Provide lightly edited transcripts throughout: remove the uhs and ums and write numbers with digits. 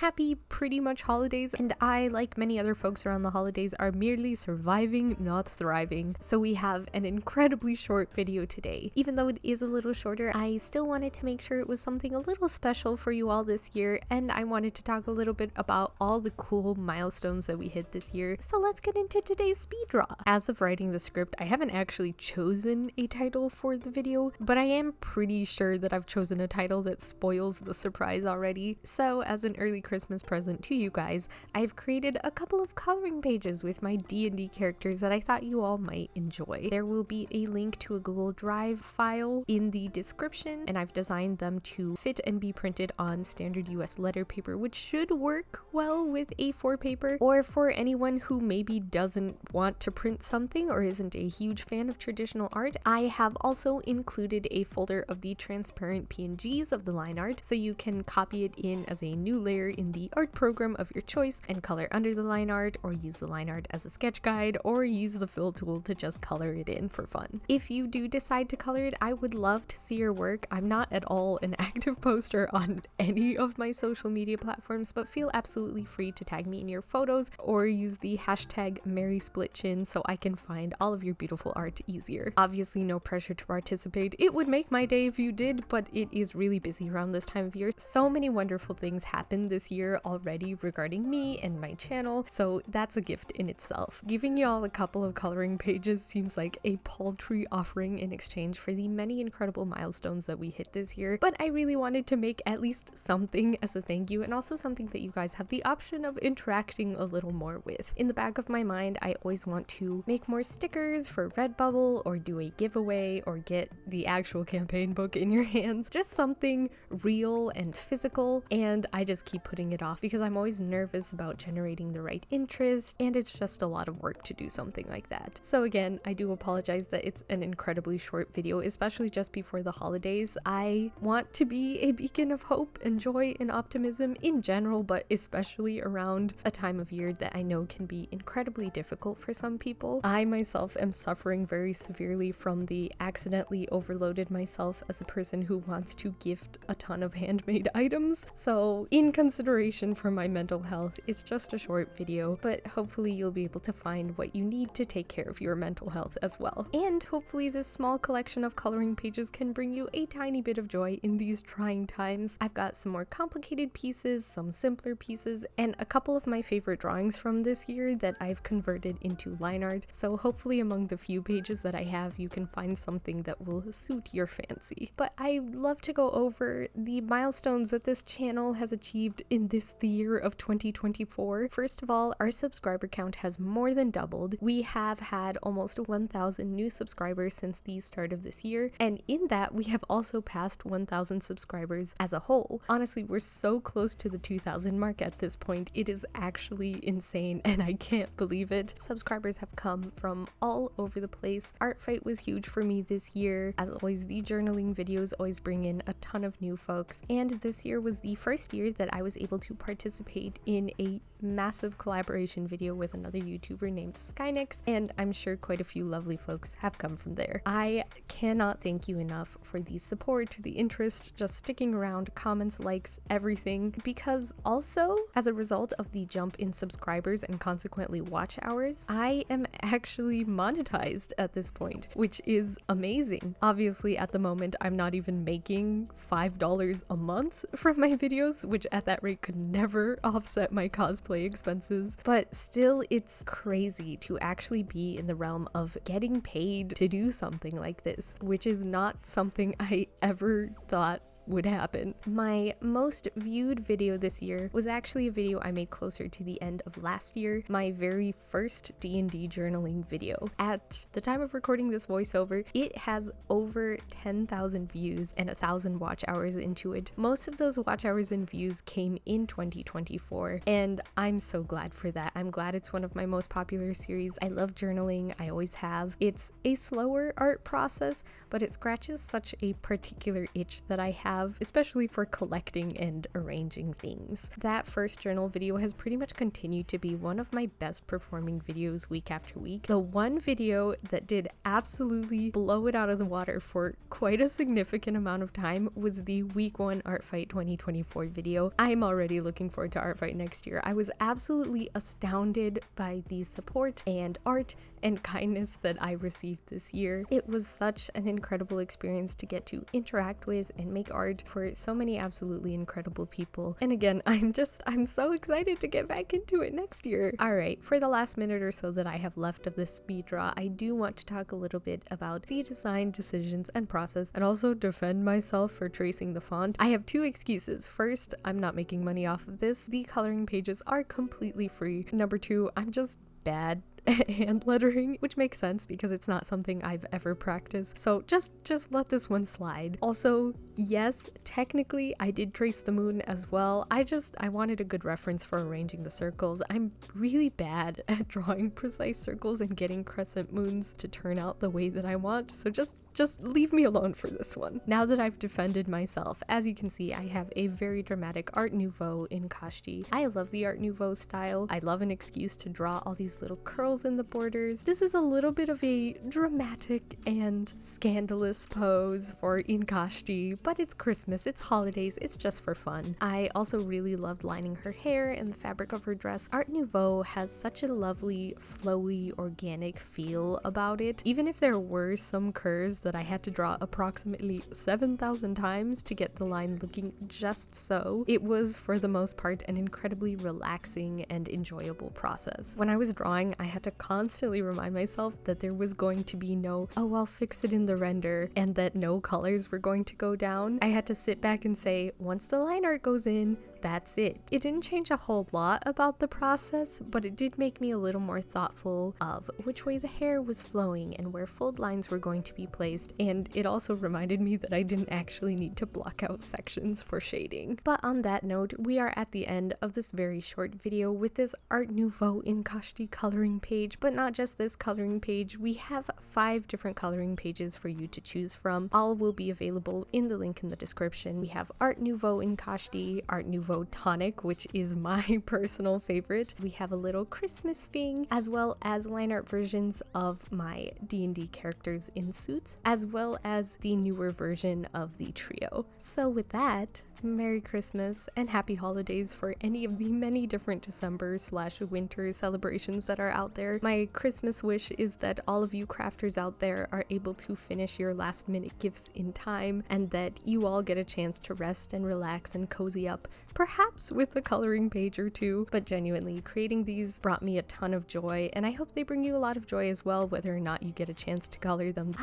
happy pretty much holidays, and I, like many other folks around the holidays, are merely surviving, not thriving. So we have an incredibly short video today. Even though it is a little shorter, I still wanted to make sure it was something a little special for you all this year, and I wanted to talk a little bit about all the cool milestones that we hit this year. So let's get into today's speed draw. As of writing the script, I haven't actually chosen a title for the video, but I am pretty sure that I've chosen a title that spoils the surprise already. So as an early Christmas present to you guys, I've created a couple of coloring pages with my D&D characters that I thought you all might enjoy. There will be a link to a Google Drive file in the description, and I've designed them to fit and be printed on standard US letter paper, which should work well with A4 paper, or for anyone who maybe doesn't want to print something or isn't a huge fan of traditional art. I have also included a folder of the transparent PNGs of the line art, so you can copy it in as a new layer in the art program of your choice and color under the line art, or use the line art as a sketch guide, or use the fill tool to just color it in for fun. If you do decide to color it, I would love to see your work. I'm not at all an active poster on any of my social media platforms, but feel absolutely free to tag me in your photos or use the hashtag #MarySplitChin so I can find all of your beautiful art easier. Obviously, no pressure to participate. It would make my day if you did, but it is really busy around this time of year. So many wonderful things happened this year already regarding me and my channel, so that's a gift in itself. Giving y'all a couple of coloring pages seems like a paltry offering in exchange for the many incredible milestones that we hit this year, but I really wanted to make at least something as a thank you, and also something that you guys have the option of interacting a little more with. In the back of my mind, I always want to make more stickers for Redbubble, or do a giveaway, or get the actual campaign book in your hands. Just something real and physical, and I just keep putting it off because I'm always nervous about generating the right interest, and it's just a lot of work to do something like that. So again, I do apologize that it's an incredibly short video, especially just before the holidays. I want to be a beacon of hope and joy and optimism in general, but especially around a time of year that I know can be incredibly difficult for some people. I myself am suffering very severely from the accidentally overloaded myself as a person who wants to gift a ton of handmade items. So in consideration for my mental health, it's just a short video, but hopefully you'll be able to find what you need to take care of your mental health as well. And hopefully this small collection of coloring pages can bring you a tiny bit of joy in these trying times. I've got some more complicated pieces, some simpler pieces, and a couple of my favorite drawings from this year that I've converted into line art. So hopefully among the few pages that I have, you can find something that will suit your fancy. But I love to go over the milestones that this channel has achieved in the year of 2024. First of all, our subscriber count has more than doubled. We have had almost 1,000 new subscribers since the start of this year, and in that we have also passed 1,000 subscribers as a whole. Honestly, we're so close to the 2,000 mark at this point. It is actually insane, and I can't believe it. Subscribers have come from all over the place. Art Fight was huge for me this year. As always, the journaling videos always bring in a ton of new folks, and this year was the first year that I was able to participate in a massive collaboration video with another YouTuber named Skynex, and I'm sure quite a few lovely folks have come from there. I cannot thank you enough for the support, the interest, just sticking around, comments, likes, everything, because also as a result of the jump in subscribers and consequently watch hours, I am actually monetized at this point, which is amazing. Obviously at the moment I'm not even making $5 a month from my videos, which at that rate could never offset my cosplay expenses, but still it's crazy to actually be in the realm of getting paid to do something like this, which is not something I ever thought would happen. My most viewed video this year was actually a video I made closer to the end of last year, my very first D&D journaling video. At the time of recording this voiceover, it has over 10,000 views and 1,000 watch hours into it. Most of those watch hours and views came in 2024, and I'm so glad for that. I'm glad it's one of my most popular series. I love journaling, I always have. It's a slower art process, but it scratches such a particular itch that I have have, especially for collecting and arranging things. That first journal video has pretty much continued to be one of my best performing videos week after week. The one video that did absolutely blow it out of the water for quite a significant amount of time was the week 1 Art Fight 2024 video. I'm already looking forward to Art Fight next year. I was absolutely astounded by the support and art and kindness that I received this year. It was such an incredible experience to get to interact with and make art for so many absolutely incredible people. And again, I'm so excited to get back into it next year. Alright, for the last minute or so that I have left of this speed draw, I do want to talk a little bit about the design decisions and process, and also defend myself for tracing the font. I have two excuses. First, I'm not making money off of this. The coloring pages are completely free. Number two, I'm just bad at hand lettering, which makes sense because it's not something I've ever practiced. So just let this one slide. Also, yes, technically I did trace the moon as well. I wanted a good reference for arranging the circles. I'm really bad at drawing precise circles and getting crescent moons to turn out the way that I want. So just leave me alone for this one. Now that I've defended myself, as you can see, I have a very dramatic Art Nouveau in Kashti. I love the Art Nouveau style. I love an excuse to draw all these little curls in the borders. This is a little bit of a dramatic and scandalous pose for Inkashti, but it's Christmas, it's holidays, it's just for fun. I also really loved lining her hair and the fabric of her dress. Art Nouveau has such a lovely, flowy, organic feel about it. Even if there were some curves that I had to draw approximately 7,000 times to get the line looking just so, it was for the most part an incredibly relaxing and enjoyable process. When I was drawing, I had to constantly remind myself that there was going to be no, oh, I'll fix it in the render, and that no colors were going to go down. I had to sit back and say, once the line art goes in, that's it. It didn't change a whole lot about the process, but it did make me a little more thoughtful of which way the hair was flowing and where fold lines were going to be placed, and it also reminded me that I didn't actually need to block out sections for shading. But on that note, we are at the end of this very short video with this Art Nouveau Inkashti coloring page, but not just this coloring page. We have 5 different coloring pages for you to choose from. All will be available in the link in the description. We have Art Nouveau Inkashti, Art Nouveau Tonic, which is my personal favorite. We have a little Christmas thing, as well as line art versions of my D&D characters in suits, as well as the newer version of the trio. So with that, Merry Christmas and Happy Holidays for any of the many different December/winter celebrations that are out there. My Christmas wish is that all of you crafters out there are able to finish your last minute gifts in time, and that you all get a chance to rest and relax and cozy up, perhaps with a coloring page or two. But genuinely, creating these brought me a ton of joy, and I hope they bring you a lot of joy as well, whether or not you get a chance to color them.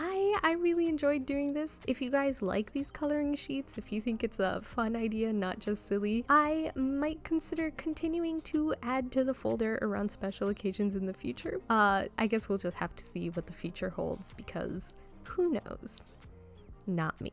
I really enjoyed doing this. If you guys like these coloring sheets, if you think it's a fun idea, not just silly, I might consider continuing to add to the folder around special occasions in the future. I guess we'll just have to see what the future holds, because who knows? Not me.